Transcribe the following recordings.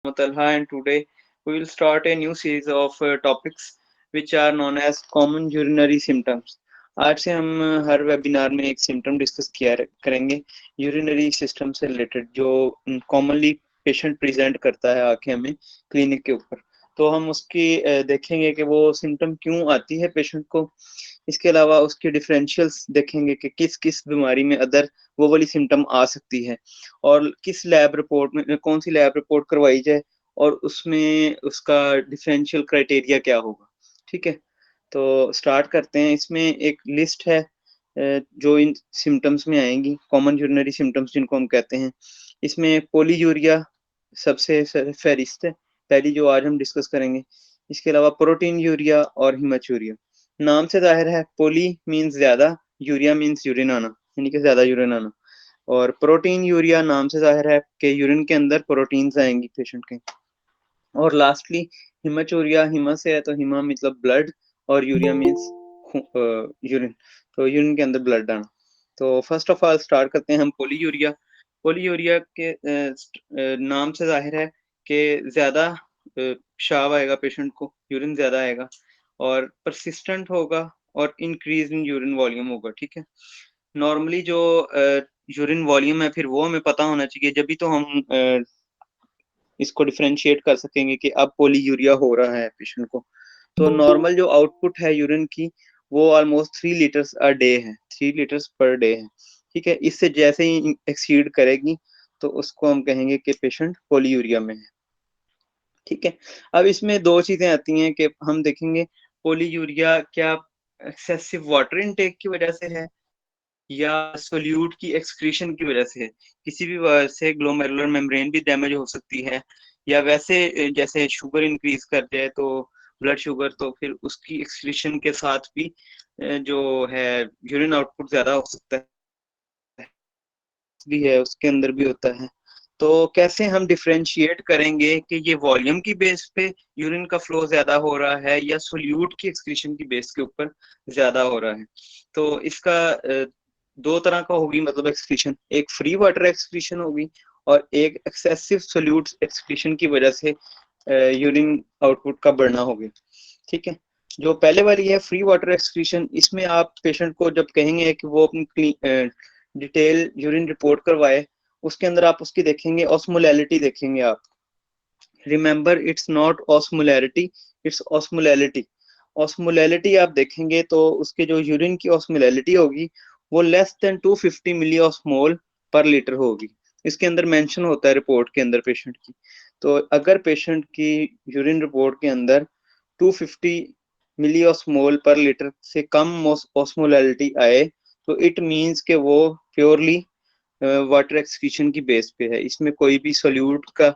Talha, and today we will start a new series of topics which are known as common urinary symptoms. आज से हम हर webinar में एक symptom discuss किया करेंगे यूरिनरी सिस्टम से रिलेटेड जो कॉमनली पेशेंट प्रेजेंट करता है आके हमें क्लिनिक के ऊपर। तो हम उसकी देखेंगे कि वो सिम्टम क्यों आती है पेशेंट को। इसके अलावा उसके डिफरेंशियल्स देखेंगे कि किस किस बीमारी में अदर वो वाली सिम्टम आ सकती है और किस लैब रिपोर्ट में कौन सी लैब रिपोर्ट करवाई जाए और उसमें उसका डिफरेंशियल क्राइटेरिया क्या होगा। ठीक है, तो स्टार्ट करते हैं। इसमें एक लिस्ट है जो इन सिम्टम्स में आएंगी, कॉमन यूरिनरी सिम्टम्स जिनको हम कहते हैं। इसमें पोलीयूरिया सबसे फहरिस्त है, पहली जो आज हम डिस्कस करेंगे। इसके अलावा प्रोटीन यूरिया और हिमचूरिया। नाम से जाहिर है, पोली मीन्स ज्यादा, यूरिया मीन्स यूरिन आना, यानी कि ज्यादा यूरिन आना। और प्रोटीन यूरिया नाम से जाहिर है कि यूरिन के अंदर प्रोटीन्स आएंगी पेशेंट के। और लास्टली हिमाचूरिया, हिमा से है तो हिमा मतलब ब्लड और यूरिया मीन्स यूरिन, तो यूरिन के अंदर ब्लड आना। तो फर्स्ट ऑफ ऑल स्टार्ट करते हैं हम पोलीयूरिया। पोलीयूरिया के नाम से जाहिर है कि ज्यादा पेशाब आएगा पेशेंट को, यूरिन ज्यादा आएगा और परसिस्टेंट होगा और इंक्रीज इन यूरिन वॉल्यूम होगा। ठीक है, नॉर्मली जो यूरिन वॉल्यूम है फिर वो हमें पता होना चाहिए, जब भी तो हम इसको डिफरेंशिएट कर सकेंगे कि अब पोलीयूरिया हो रहा है पेशेंट को। तो नॉर्मल जो आउटपुट है यूरिन की वो ऑलमोस्ट 3 लीटर्स अ डे है, 3 लीटर्स पर डे है। ठीक है, इससे जैसे ही एक्सीड करेगी तो उसको हम कहेंगे कि पेशेंट पोलीयूरिया में है। ठीक है, अब इसमें दो चीजें आती हैं कि हम देखेंगे पोलीयूरिया क्या एक्सेसिव वाटर इनटेक की वजह से है या सोल्यूट की एक्सक्रीशन की वजह से है। किसी भी वजह से ग्लोमेरुलर मेम्ब्रेन भी डैमेज हो सकती है, या वैसे जैसे शुगर इंक्रीज कर जाए तो ब्लड शुगर, तो फिर उसकी एक्सक्रीशन के साथ भी जो है यूरिन आउटपुट ज्यादा हो सकता है, भी है उसके अंदर भी होता है। तो कैसे हम डिफरेंशिएट करेंगे कि ये वॉल्यूम की बेस पे यूरिन का फ्लो ज्यादा हो रहा है या सोल्यूट की एक्सक्रीशन की बेस के ऊपर ज्यादा हो रहा है। तो इसका दो तरह का होगी, मतलब एक्सक्रीशन, एक फ्री वाटर एक्सक्रीशन होगी और एक एक्सेसिव सोल्यूट एक्सक्रीशन की वजह से यूरिन आउटपुट का बढ़ना होगी। ठीक है, जो पहले वाली है फ्री वाटर एक्सक्रीशन, इसमें आप पेशेंट को जब कहेंगे कि वो अपनी डिटेल यूरिन रिपोर्ट करवाए, उसके अंदर आप उसकी देखेंगे ऑस्मोलैलिटी देखेंगे आप। Remember, it's not osmolarity, it's osmolality. Osmolality आप देखेंगे तो उसके जो यूरिन की ऑस्मोलैलिटी होगी वो लेस देन 250 मिली ऑस्मोल पर लीटर होगी। इसके अंदर मेंशन होता है रिपोर्ट के अंदर पेशेंट की। तो अगर पेशेंट की यूरिन रिपोर्ट के अंदर 250 मिली ऑस्मोल पर लीटर से कम ऑस्मोलैलिटी आए तो इट मीन्स के वो प्योरली वाटर एक्सक्रीशन की बेस पे है, इसमें कोई भी सोल्यूट का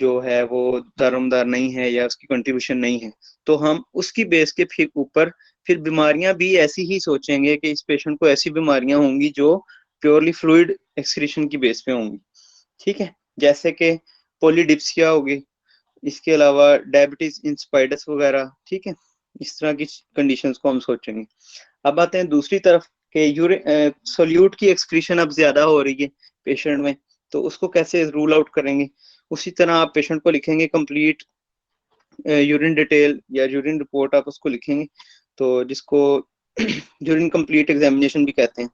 जो है वो दारोमदार नहीं है या उसकी कंट्रीब्यूशन नहीं है। तो हम उसकी बेस के फिर ऊपर फिर बीमारियां भी ऐसी ही सोचेंगे कि इस पेशेंट को ऐसी बीमारियां होंगी जो प्योरली फ्लूइड एक्सक्रीशन की बेस पे होंगी। ठीक है, जैसे कि पोलीडिप्सिया होगी, इसके अलावा डायबिटीज इंस्पाइडस वगैरह। ठीक है, इस तरह की कंडीशंस को हम सोचेंगे। अब आते हैं दूसरी तरफ के यूरिन सोल्यूट की एक्सक्रीशन अब ज्यादा हो रही है पेशेंट में, तो उसको कैसे रूल आउट करेंगे। उसी तरह आप पेशेंट को लिखेंगे कंप्लीट यूरिन डिटेल या यूरिन रिपोर्ट आप उसको लिखेंगे, तो जिसको यूरिन कंप्लीट एग्जामिनेशन भी कहते हैं।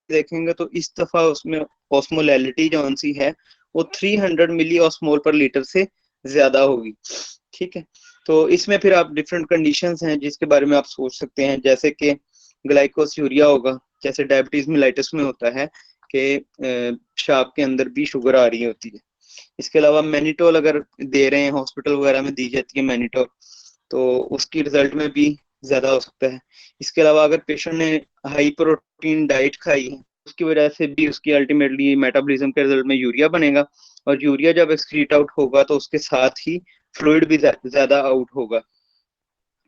देखेंगे तो इस दफा उसमें ऑस्मोलैलिटी जो सी है वो 300 मिली ऑस्मोल पर लीटर से ज्यादा होगी। ठीक है, तो इसमें फिर आप डिफरेंट कंडीशंस हैं जिसके बारे में आप सोच सकते हैं, जैसे कि ग्लाइकोसूरिया होगा, जैसे डायबिटीज मिलाइटिस में होता है कि पेशाब के अंदर भी शुगर आ रही होती है। इसके अलावा मैनिटोल अगर दे रहे हैं, हॉस्पिटल वगैरह में दी जाती है मैनिटोल, तो उसकी रिजल्ट में भी ज्यादा हो सकता है। इसके अलावा अगर पेशेंट ने हाई प्रोटीन डाइट खाई है उसकी वजह से भी उसकी अल्टीमेटली मेटाबॉलिज्म के रिजल्ट में यूरिया बनेगा, और यूरिया जब एक्सक्रीट आउट होगा तो उसके साथ ही फ्लूइड भी ज्यादा आउट होगा।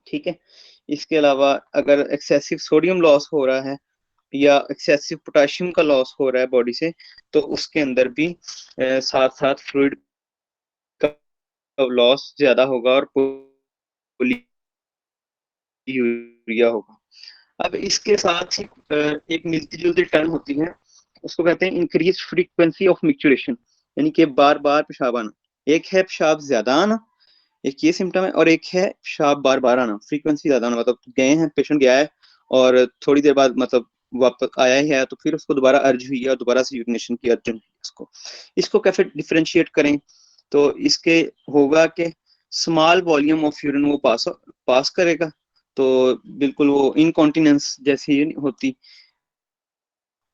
ठीक है, इसके अलावा अगर एक्सेसिव सोडियम लॉस हो रहा है या एक्सेसिव पोटाशियम का लॉस हो रहा है बॉडी से, तो उसके अंदर भी साथ साथ फ्लूइड का लॉस ज्यादा होगा और यूरिया होगा। अब इसके साथ ही एक मिलती जुलती टर्म होती है, उसको कहते हैं इंक्रीज फ्रीक्वेंसी ऑफ मिक्चुरेशन। यानी कि बार बार पेशाब आना। एक है पेशाब ज्यादा आना, एक ये सिम्टम है, और एक है पेशाब बार बार आना, फ्रीक्वेंसी ज्यादा आना, मतलब गए हैं, पेशेंट गया है और थोड़ी देर बाद मतलब वापस आया ही है, तो फिर उसको दोबारा अर्ज हुई है और दोबारा से यूरिनेशन की अर्ज हुई उसको। इसको कैसे डिफरेंशिएट करें? तो इसके होगा कि स्मॉल वॉल्यूम ऑफ यूरिन वो पास करेगा, तो बिल्कुल वो इनकॉन्टिनेंस जैसी होती,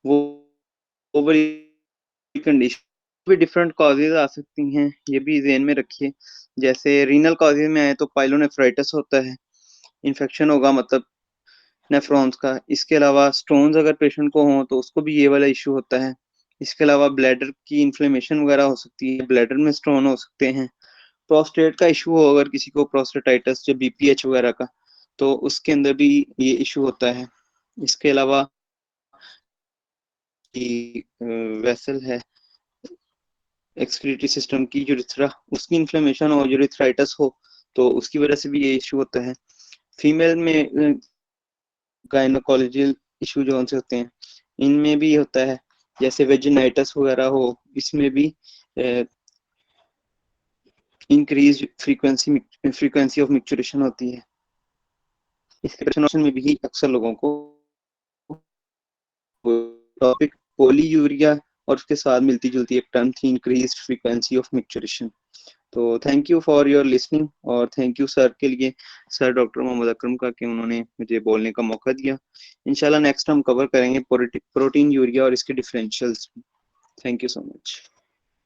वो बड़ी कंडीशन भी डिफरेंट कॉजेज आ सकती हैं, ये भी ज़हन में रखिए। जैसे रीनल कॉजेज में आए तो पाइलोनेफ्राइटिस होता है, इन्फेक्शन होगा मतलब नेफ्रॉन्स का। इसके अलावा स्टोन्स अगर पेशेंट को हों तो उसको भी ये वाला इशू होता है। इसके अलावा ब्लैडर की इन्फ्लेमेशन वगैरह हो सकती है, ब्लैडर में स्टोन हो सकते हैं। प्रोस्टेट का इशू हो अगर किसी को, प्रोस्टेटाइटिस जो बीपीएच वगैरह का, तो उसके अंदर भी ये इशू होता है। इसके अलावा वेसल है एक्सक्रीटरी सिस्टम की, यूरिथ्रा, उसकी इन्फ्लेमेशन हो, यूरिथ्राइटिस हो, तो उसकी वजह से भी ये इशू होता है। फीमेल में गायनोकोलॉजिकल इशू जो से होते हैं, इनमें भी होता है, जैसे वेजिनाइटिस वगैरह हो, इसमें भी इंक्रीज फ्रीक्वेंसी ऑफ मिक्चुरेशन होती है। इसके में भी अक्सर लोगों को टॉपिक पोलीयूरिया और उसके साथ मिलती जुलती एक टर्म थी, इंक्रीज फ्रीक्वेंसी ऑफ मिक्चुरेशन। तो thank you for your listening, और थैंक यू सर के लिए, सर डॉक्टर मोहम्मद अकरम का, कि उन्होंने मुझे बोलने का मौका दिया। इंशाल्लाह नेक्स्ट हम कवर करेंगे प्रोटीन यूरिया और इसके differentials. Thank you so much.